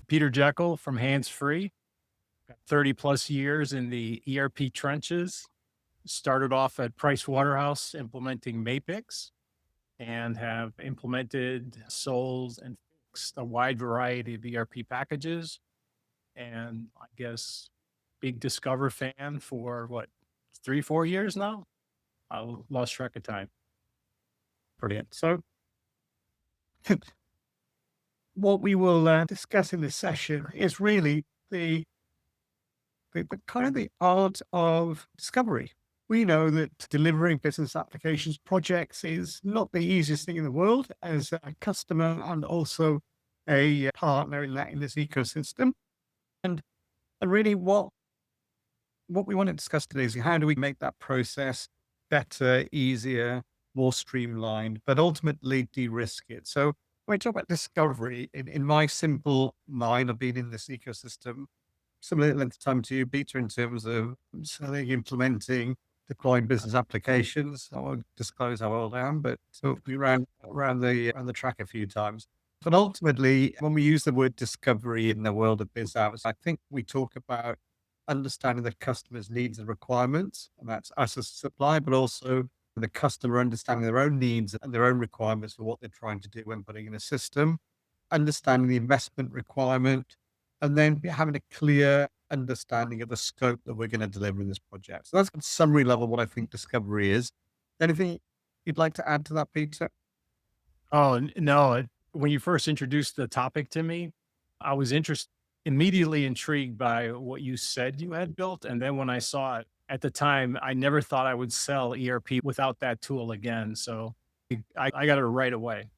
Peter Joeckel from HandsFree. Got 30 plus years in the ERP trenches. Started off at Price Waterhouse implementing Mapix and have implemented, sold, and fixed a wide variety of ERP packages. And I guess big Discover fan for what, 3, 4 years now? I lost track of time. Brilliant. So, what we will discuss in this session is really the kind of the art of discovery. We know that delivering business applications projects is not the easiest thing in the world as a customer and also a partner in this ecosystem. And and really, what we want to discuss today is how do we make that process better, easier, more streamlined, but ultimately de-risk it. So when we talk about discovery, in my simple mind of being in this ecosystem, similar length of time to you, Peter, in terms of selling, implementing, deploying business applications. I won't disclose how old I am, but so we ran the track a few times. But ultimately, when we use the word discovery in the world of biz apps, I think we talk about understanding the customer's needs and requirements, and that's us as a supplier, but also the customer understanding their own needs and their own requirements for what they're trying to do when putting in a system, understanding the investment requirement, and then having a clear understanding of the scope that we're going to deliver in this project. So that's at summary level what I think discovery is. Anything you'd like to add to that, Peter? Oh, no. When you first introduced the topic to me, I was immediately intrigued by what you said you had built. And then when I saw it at the time, I never thought I would sell ERP without that tool again. So I got it right away.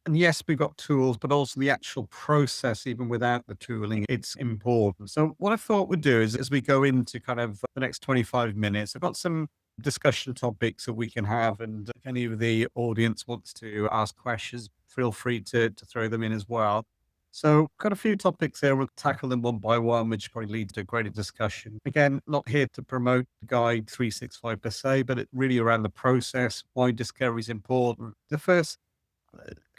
And yes, we've got tools, but also the actual process, even without the tooling, it's important. So what I thought we'd do is as we go into kind of the next 25 minutes, I've got some discussion topics that we can have. And if any of the audience wants to ask questions, feel free to throw them in as well. So got a few topics here. We'll tackle them one by one, which probably lead to a greater discussion. Again, not here to promote GYDE 365 per se, but it really around the process, why discovery is important. The first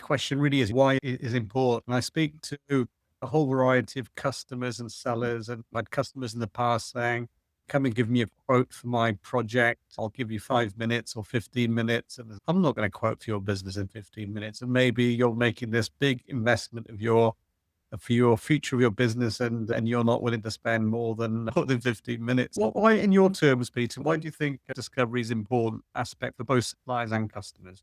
question really is why it is important. I speak to a whole variety of customers and sellers, and I've had customers in the past saying, come and give me a quote for my project. I'll give you 5 minutes or 15 minutes. And I'm not going to quote for your business in 15 minutes. And maybe you're making this big investment for your future of your business, and you're not willing to spend more than 15 minutes. Why, in your terms, Peter, why do you think discovery is an important aspect for both suppliers and customers?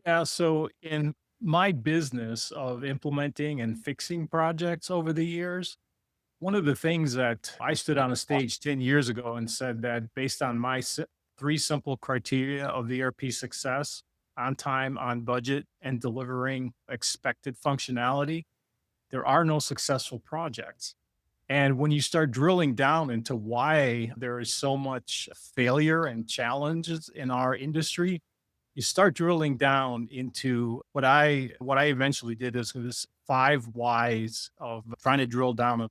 Yeah. So in my business of implementing and fixing projects over the years, one of the things that I stood on a stage 10 years ago and said that based on my three simple criteria of the ERP success: on time, on budget, and delivering expected functionality, there are no successful projects. And when you start drilling down into why there is so much failure and challenges in our industry, you start drilling down into what I eventually did is this 5 whys of trying to drill down of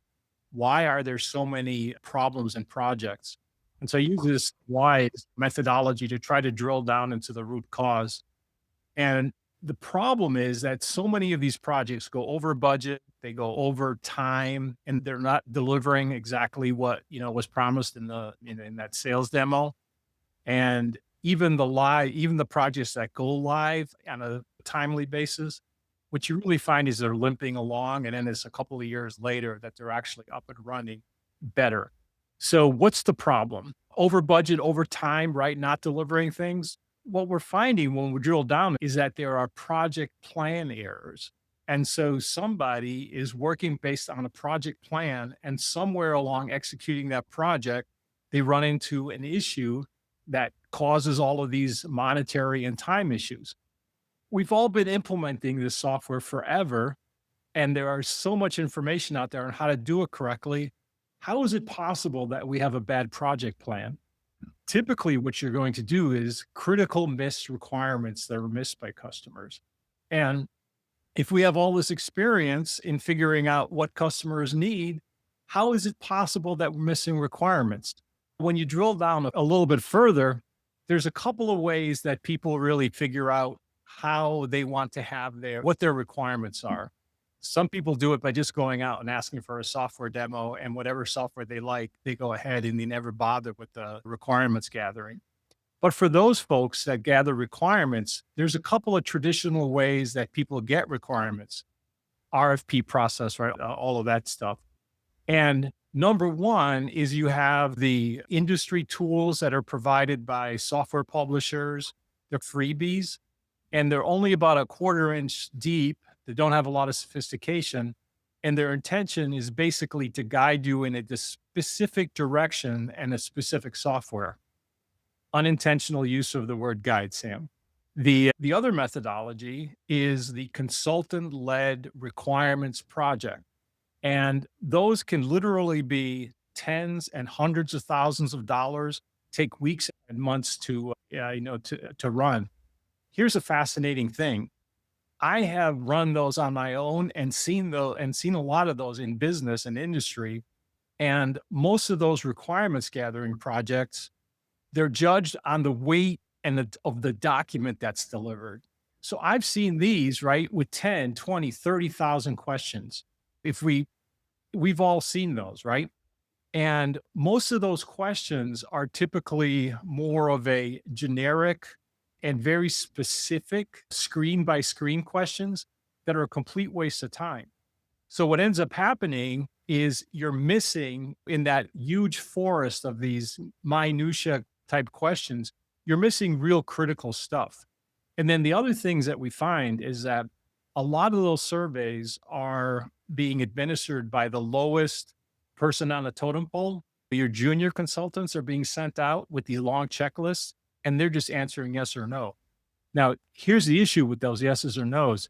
why are there so many problems in projects. And so I use this whys methodology to try to drill down into the root cause. And the problem is that so many of these projects go over budget, they go over time, and they're not delivering exactly what, was promised in that sales demo. And even the projects that go live on a timely basis, what you really find is they're limping along, and then it's a couple of years later that they're actually up and running better. So what's the problem? Over budget, over time, right? Not delivering things. What we're finding when we drill down is that there are project plan errors. And so somebody is working based on a project plan, and somewhere along executing that project, they run into an issue that causes all of these monetary and time issues. We've all been implementing this software forever, and there are so much information out there on how to do it correctly. How is it possible that we have a bad project plan? Typically, what you're going to do is critical missed requirements that are missed by customers. And if we have all this experience in figuring out what customers need, how is it possible that we're missing requirements? When you drill down a little bit further, there's a couple of ways that people really figure out how they want to have what their requirements are. Some people do it by just going out and asking for a software demo, and whatever software they like, they go ahead and they never bother with the requirements gathering. But for those folks that gather requirements, there's a couple of traditional ways that people get requirements. RFP process, right? All of that stuff. And number one is you have the industry tools that are provided by software publishers. They're freebies and they're only about a quarter inch deep. They don't have a lot of sophistication. And their intention is basically to guide you in a specific direction and a specific software. Unintentional use of the word guide, Sam. The other methodology is the consultant led requirements project. And those can literally be tens and hundreds of thousands of dollars, take weeks and months to run. Here's a fascinating thing. I have run those on my own and seen a lot of those in business and industry. And most of those requirements gathering projects, they're judged on the weight of the document that's delivered. So I've seen these, right, with 10, 20, 30,000 questions. If we've all seen those, right? And most of those questions are typically more of a generic and very specific screen by screen questions that are a complete waste of time. So what ends up happening is you're missing in that huge forest of these minutia type questions, you're missing real critical stuff. And then the other things that we find is that a lot of those surveys are being administered by the lowest person on the totem pole. Your junior consultants are being sent out with the long checklists and they're just answering yes or no. Now, here's the issue with those yeses or nos.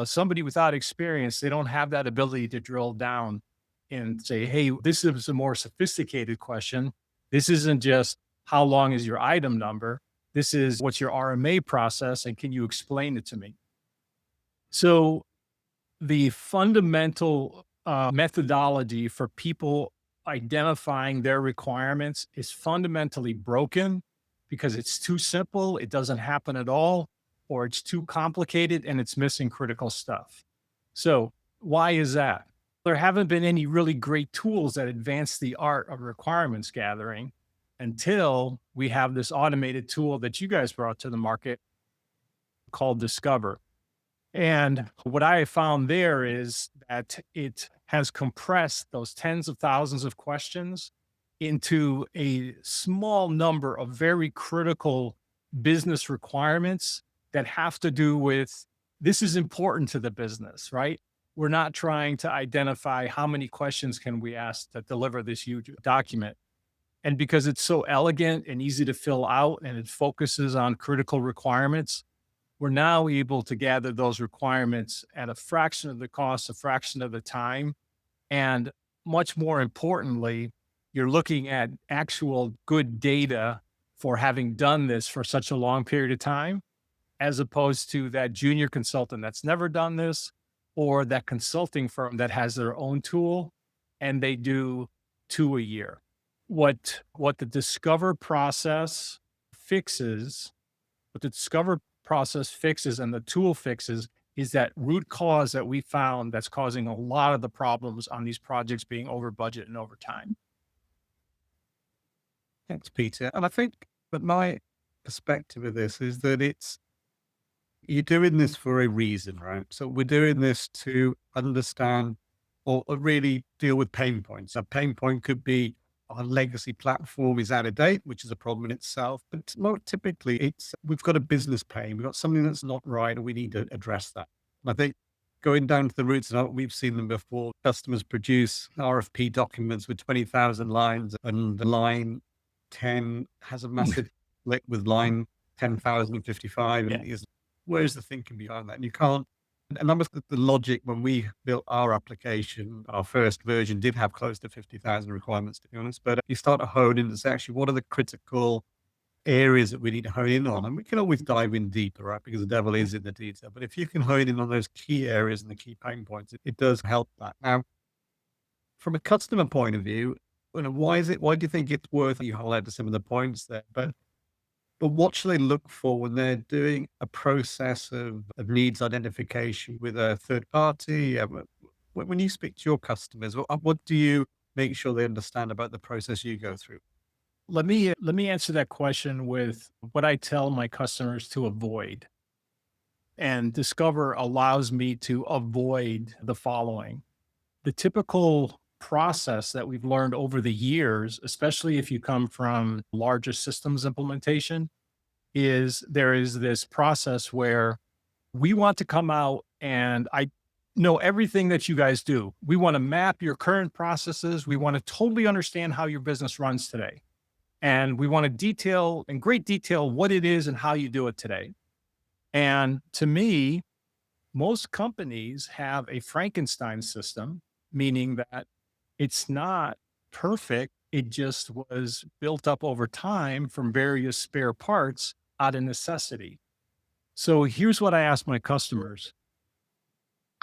Somebody without experience, they don't have that ability to drill down and say, hey, this is a more sophisticated question. This isn't just how long is your item number. This is what's your RMA process and can you explain it to me? So the fundamental methodology for people identifying their requirements is fundamentally broken because it's too simple, it doesn't happen at all, or it's too complicated and it's missing critical stuff. So, why is that? There haven't been any really great tools that advance the art of requirements gathering until we have this automated tool that you guys brought to the market called Discover. And what I found there is that it has compressed those tens of thousands of questions into a small number of very critical business requirements that have to do with this is important to the business, right? We're not trying to identify how many questions can we ask to deliver this huge document. And because it's so elegant and easy to fill out and it focuses on critical requirements, we're now able to gather those requirements at a fraction of the cost, a fraction of the time. And much more importantly, you're looking at actual good data for having done this for such a long period of time, as opposed to that junior consultant that's never done this, or that consulting firm that has their own tool and they do two a year. What the Discover process fixes, what the Discover process fixes and the tool fixes is that root cause that we found that's causing a lot of the problems on these projects being over budget and over time. Thanks, Peter. And I think that my perspective of this is that you're doing this for a reason, right? So we're doing this to understand or really deal with pain points. A pain point could be our legacy platform is out of date, which is a problem in itself. But more typically, it's we've got a business pain, we've got something that's not right, and we need to address that. And I think going down to the roots, and we've seen them before. Customers produce RFP documents with 20,000 lines, and line 10 has a massive lick with line 10,055, and where's the thinking behind that? And you can't. And that was the logic when we built our application. Our first version did have close to 50,000 requirements, to be honest. But you start to hone in and say, actually, what are the critical areas that we need to hone in on? And we can always dive in deeper, right? Because the devil is in the detail. But if you can hone in on those key areas and the key pain points, it does help that. Now, from a customer point of view, why do you think it's worth you highlight some of the points there? But But what should they look for when they're doing a process of needs identification with a third party? When you speak to your customers, what do you make sure they understand about the process you go through? Let me answer that question with what I tell my customers to avoid. And Discover allows me to avoid the following. The typical process that we've learned over the years, especially if you come from larger systems implementation, is there is this process where we want to come out and I know everything that you guys do. We want to map your current processes. We want to totally understand how your business runs today. And we want to detail in great detail what it is and how you do it today. And to me, most companies have a Frankenstein system, meaning that it's not perfect. It just was built up over time from various spare parts out of necessity. So here's what I ask my customers.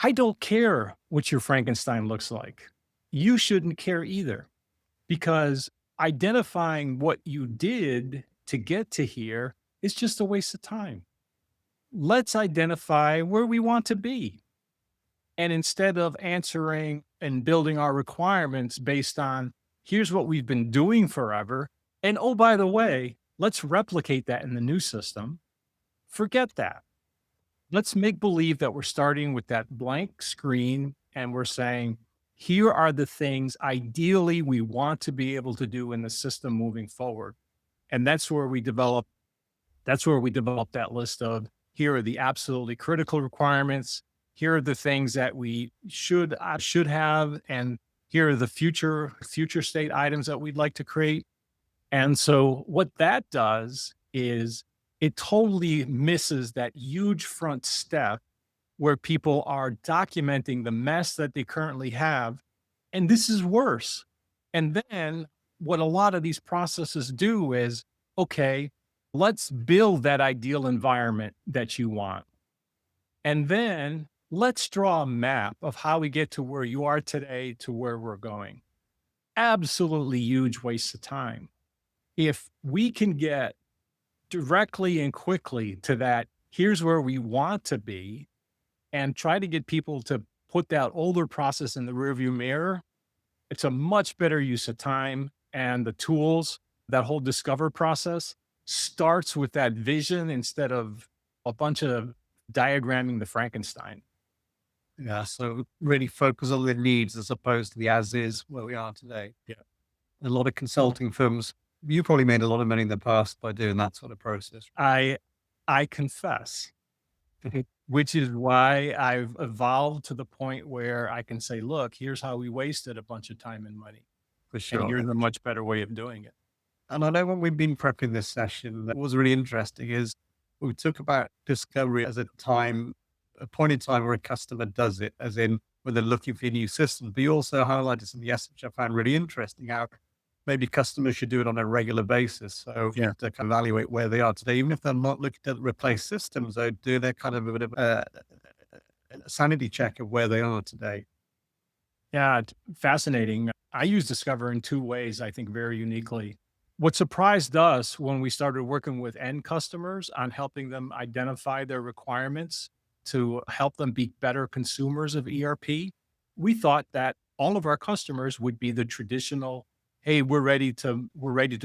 I don't care what your Frankenstein looks like. You shouldn't care either, because identifying what you did to get to here is just a waste of time. Let's identify where we want to be. And instead of answering and building our requirements based on here's what we've been doing forever, and oh, by the way, let's replicate that in the new system, forget that. Let's make believe that we're starting with that blank screen and we're saying, here are the things ideally we want to be able to do in the system moving forward. And that's where we develop that list of here are the absolutely critical requirements. Here are the things that we should have, and here are the future state items that we'd like to create. And so what that does is it totally misses that huge front step where people are documenting the mess that they currently have. And this is worse. And then what a lot of these processes do is, okay, let's build that ideal environment that you want. And then let's draw a map of how we get to where you are today to where we're going. Absolutely huge waste of time. If we can get directly and quickly to that, here's where we want to be, and try to get people to put that older process in the rearview mirror, it's a much better use of time. And the tools, that whole discover process starts with that vision instead of a bunch of diagramming the Frankenstein. Yeah, so really focus on the needs as opposed to the as is where we are today. Yeah. A lot of consulting firms, you probably made a lot of money in the past by doing that sort of process. I confess, which is why I've evolved to the point where I can say, look, here's how we wasted a bunch of time and money. For And sure. here's a much better way of doing it. And I know when we've been prepping this session, that was really interesting is we took about discovery as a point in time where a customer does it, as in when they're looking for a new system. But you also highlighted some yes, which I found really interesting, how maybe customers should do it on a regular basis. So Yeah. to kind of evaluate where they are today, even if they're not looking to replace systems, they do their kind of a bit of a sanity check of where they are today. Yeah, it's fascinating. I use Discover in two ways, I think very uniquely. What surprised us when we started working with end customers on helping them identify their requirements to help them be better consumers of ERP, we thought that all of our customers would be the traditional, hey, we're ready to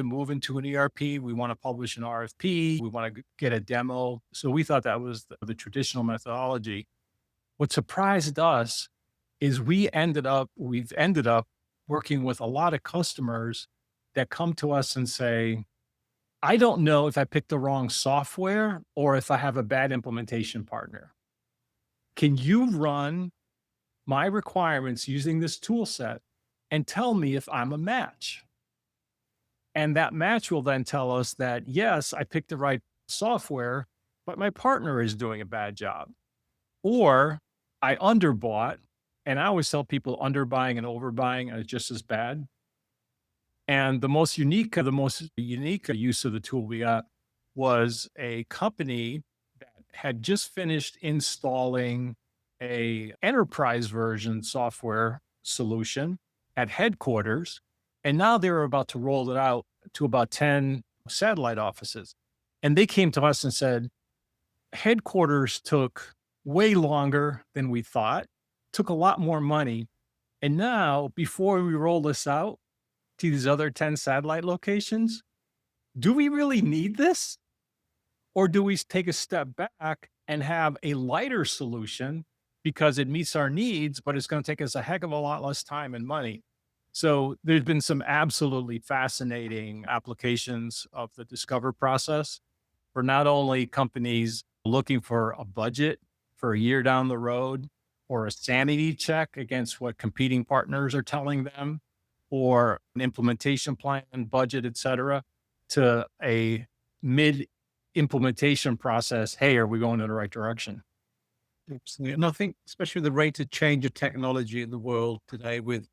move into an ERP. We want to publish an RFP. We want to get a demo. So we thought that was the traditional methodology. What surprised us is we've ended up working with a lot of customers that come to us and say, I don't know if I picked the wrong software or if I have a bad implementation partner. Can you run my requirements using this tool set and tell me if I'm a match? And that match will then tell us that, yes, I picked the right software, but my partner is doing a bad job. Or I underbought, and I always tell people underbuying and overbuying are just as bad. And the most unique use of the tool we got was a company that had just finished installing a enterprise version software solution at headquarters, and now they were about to roll it out to about 10 satellite offices. And they came to us and said, headquarters took way longer than we thought, took a lot more money. And now, before we roll this out to these other 10 satellite locations, do we really need this? Or do we take a step back and have a lighter solution because it meets our needs, but it's going to take us a heck of a lot less time and money? So there's been some absolutely fascinating applications of the Discover process for not only companies looking for a budget for a year down the road or a sanity check against what competing partners are telling them or an implementation plan, budget, et cetera, to a mid implementation process. Hey, are we going in the right direction? Absolutely. And I think, especially with the rate of change of technology in the world today, with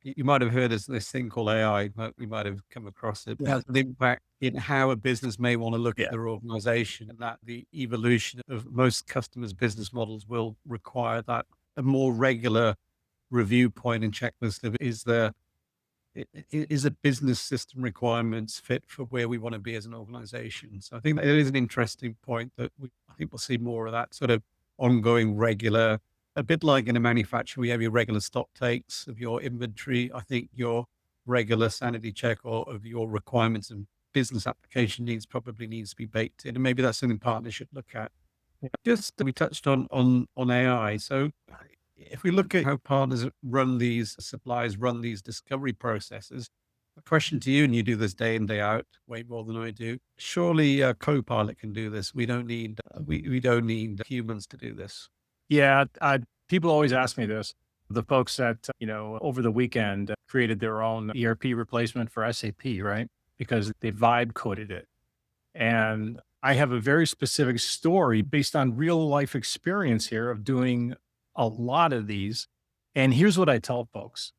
you might have heard of this thing called AI, you might have come across it. It Yeah. has an impact in how a business may want to look Yeah. at their organization, and that the evolution of most customers' business models will require that a more regular review point and checklist of is a business system requirements fit for where we want to be as an organization. So I think that it is an interesting point that I think we'll see more of that sort of ongoing regular, a bit like in a manufacturer, we have your regular stock takes of your inventory. I think your regular sanity check or of your requirements and business application needs probably needs to be baked in. And maybe that's something partners should look at. Just we touched on AI. So if we look at how partners run these suppliers, run these discovery processes, a question to you, and you do this day in, day out, way more than I do. Surely a Copilot can do this. We don't need, we don't need humans to do this. Yeah, people always ask me this. The folks that, over the weekend created their own ERP replacement for SAP, right? Because they vibe coded it. And I have a very specific story based on real life experience here of doing a lot of these. And here's what I tell folks.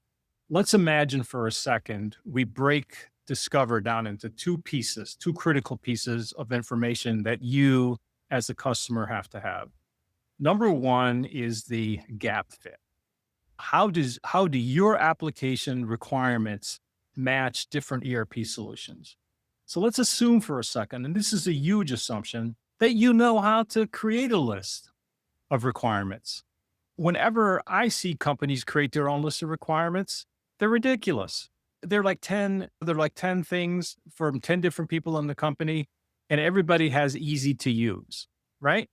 Let's imagine for a second, we break Discover down into two pieces, two critical pieces of information that you as a customer have to have. Number one is the gap fit. How do your application requirements match different ERP solutions? So let's assume for a second, and this is a huge assumption, that you know how to create a list of requirements. Whenever I see companies create their own list of requirements, they're ridiculous. They're like 10 things from 10 different people in the company, and everybody has easy to use, right?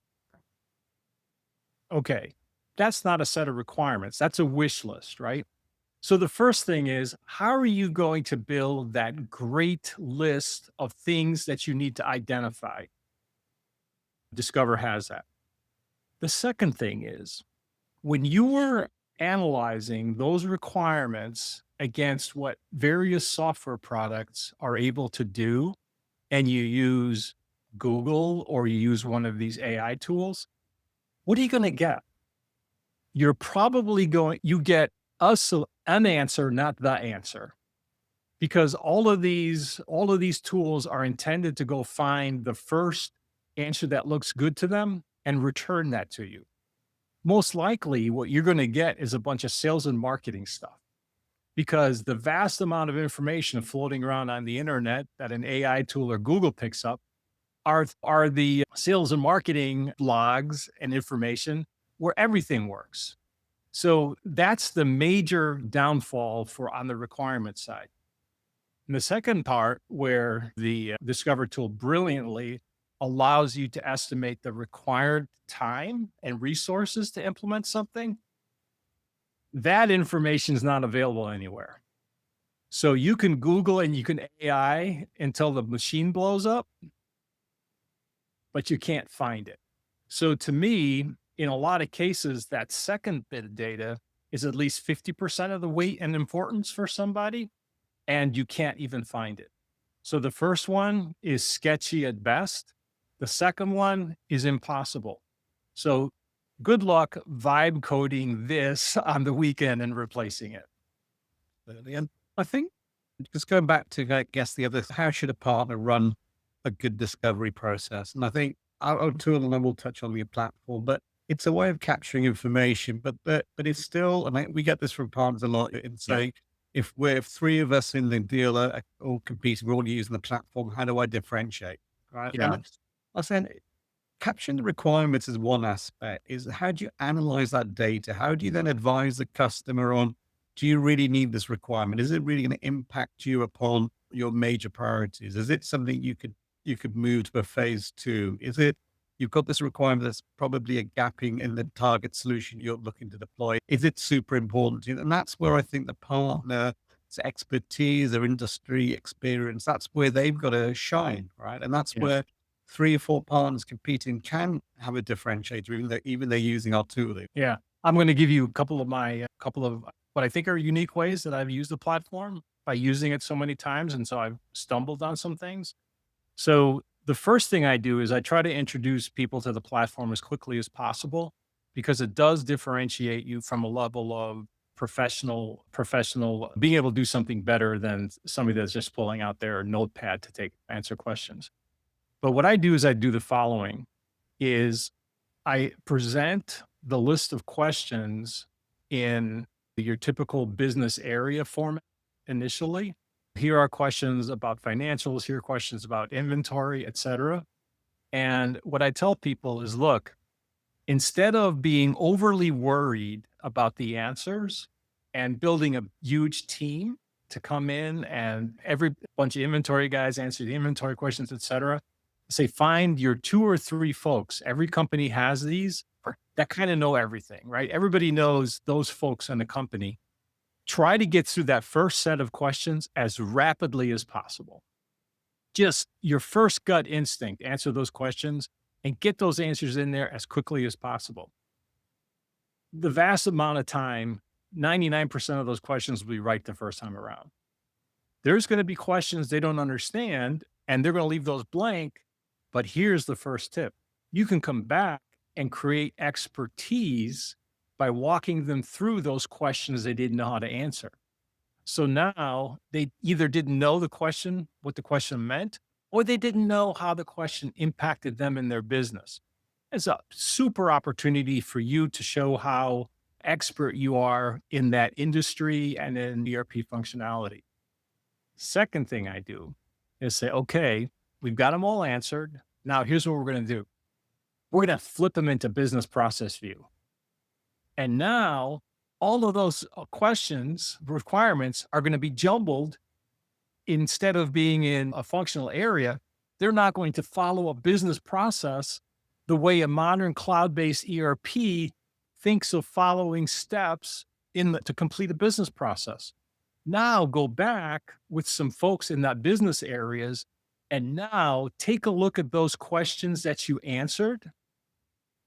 Okay. That's not a set of requirements. That's a wish list, right? So the first thing is, how are you going to build that great list of things that you need to identify? Discover has that. The second thing is, when you're analyzing those requirements against what various software products are able to do, and you use Google or you use one of these AI tools, what are you going to get? You're probably you get an answer, not the answer, because all of these tools are intended to go find the first answer that looks good to them and return that to you. Most likely, what you're going to get is a bunch of sales and marketing stuff because the vast amount of information floating around on the internet that an AI tool or Google picks up are the sales and marketing blogs and information where everything works. So that's the major downfall for on the requirement side. And the second part where the Discover tool brilliantly allows you to estimate the required time and resources to implement something, that information is not available anywhere. So you can Google and you can AI until the machine blows up, but you can't find it. So to me, in a lot of cases, that second bit of data is at least 50% of the weight and importance for somebody, and you can't even find it. So the first one is sketchy at best. The second one is impossible. So good luck vibe coding this on the weekend and replacing it. And I think just going back to, I guess, the other, how should a partner run a good discovery process? And I think our tool, and then we'll touch on your platform, but it's a way of capturing information, but it's still, and we get this from partners a lot in saying, if three of us in the deal are all competing, we're all using the platform, how do I differentiate? Right. Yeah. And I said, capturing the requirements is one aspect. Is how do you analyze that data? How do you then advise the customer on, do you really need this requirement? Is it really going to impact you upon your major priorities? Is it something you could move to a phase two? Is it you've got this requirement that's probably a gapping in the target solution you're looking to deploy? Is it super important to you? And that's where I think the partner's expertise, their industry experience, that's where they've got to shine, right? And that's Yeah. where three or four partners competing can have a differentiator, even they're using our tooling. Yeah. I'm going to give you a couple of my, couple of what I think are unique ways that I've used the platform by using it so many times. And so I've stumbled on some things. So the first thing I do is I try to introduce people to the platform as quickly as possible because it does differentiate you from a level of professional being able to do something better than somebody that's just pulling out their notepad to answer questions. But what I do is I do the following is I present the list of questions in your typical business area format initially. Here are questions about financials, here are questions about inventory, et cetera. And what I tell people is look, instead of being overly worried about the answers and building a huge team to come in and every bunch of inventory guys answer the inventory questions, et cetera, say find your two or three folks. Every company has these that kind of know everything, right? Everybody knows those folks in the company. Try to get through that first set of questions as rapidly as possible. Just your first gut instinct, answer those questions and get those answers in there as quickly as possible. The vast amount of time, 99% of those questions will be right the first time around. There's going to be questions they don't understand and they're going to leave those blank. But here's the first tip. You can come back and create expertise by walking them through those questions they didn't know how to answer. So now they either didn't know what the question meant, or they didn't know how the question impacted them in their business. It's a super opportunity for you to show how expert you are in that industry and in ERP functionality. Second thing I do is say, okay, we've got them all answered. Now here's what we're going to do. We're going to flip them into business process view. And now all of those questions, requirements are going to be jumbled. Instead of being in a functional area, they're not going to follow a business process the way a modern cloud-based ERP thinks of following steps to complete a business process. Now go back with some folks in that business areas and now take a look at those questions that you answered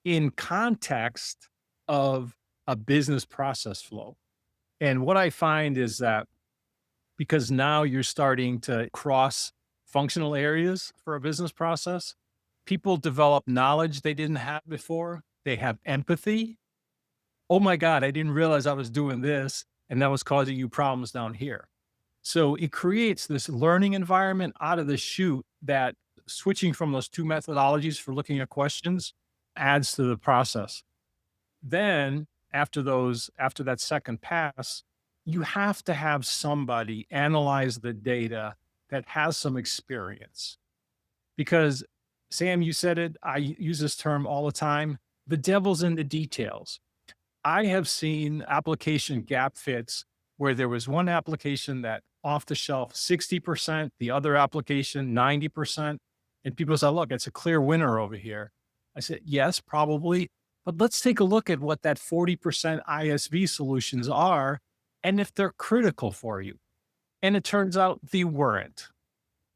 in context of a business process flow. And what I find is that because now you're starting to cross functional areas for a business process, people develop knowledge they didn't have before. They have empathy. Oh my God, I didn't realize I was doing this and that was causing you problems down here. So it creates this learning environment out of the chute that switching from those two methodologies for looking at questions adds to the process. Then after that second pass, you have to have somebody analyze the data that has some experience. Because Sam, you said it, I use this term all the time, the devil's in the details. I have seen application gap fits where there was one application that off the shelf 60%, the other application 90%. And people say, look, it's a clear winner over here. I said, yes, probably. But let's take a look at what that 40% ISV solutions are and if they're critical for you. And it turns out they weren't.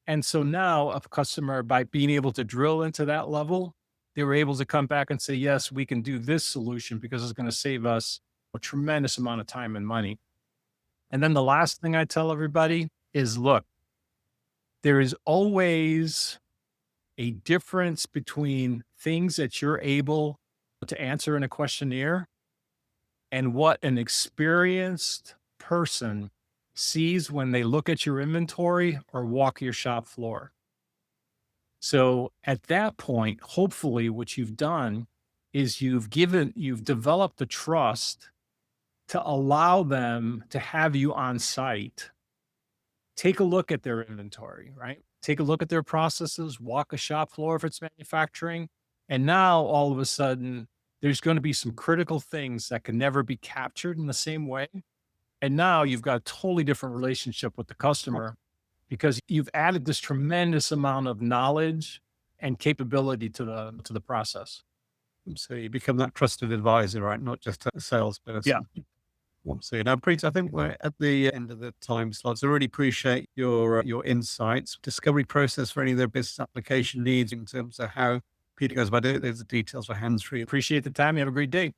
And so now a customer, by being able to drill into that level, they were able to come back and say, yes, we can do this solution because it's going to save us a tremendous amount of time and money. And then the last thing I tell everybody is, look, there is always a difference between things that you're able to answer in a questionnaire and what an experienced person sees when they look at your inventory or walk your shop floor. So at that point, hopefully what you've done is you've developed the trust to allow them to have you on site. Take a look at their inventory, right? take a look at their processes, walk a shop floor if it's manufacturing. And now all of a sudden, there's going to be some critical things that can never be captured in the same way. And now you've got a totally different relationship with the customer because you've added this tremendous amount of knowledge and capability to the process. So you become that trusted advisor, right? Not just a salesperson. So now, Preet, I think we're at the end of the time slots. I really appreciate your insights, discovery process for any of their business application needs in terms of how Peter goes about it. There's the details for hands-free. Appreciate the time. You have a great day.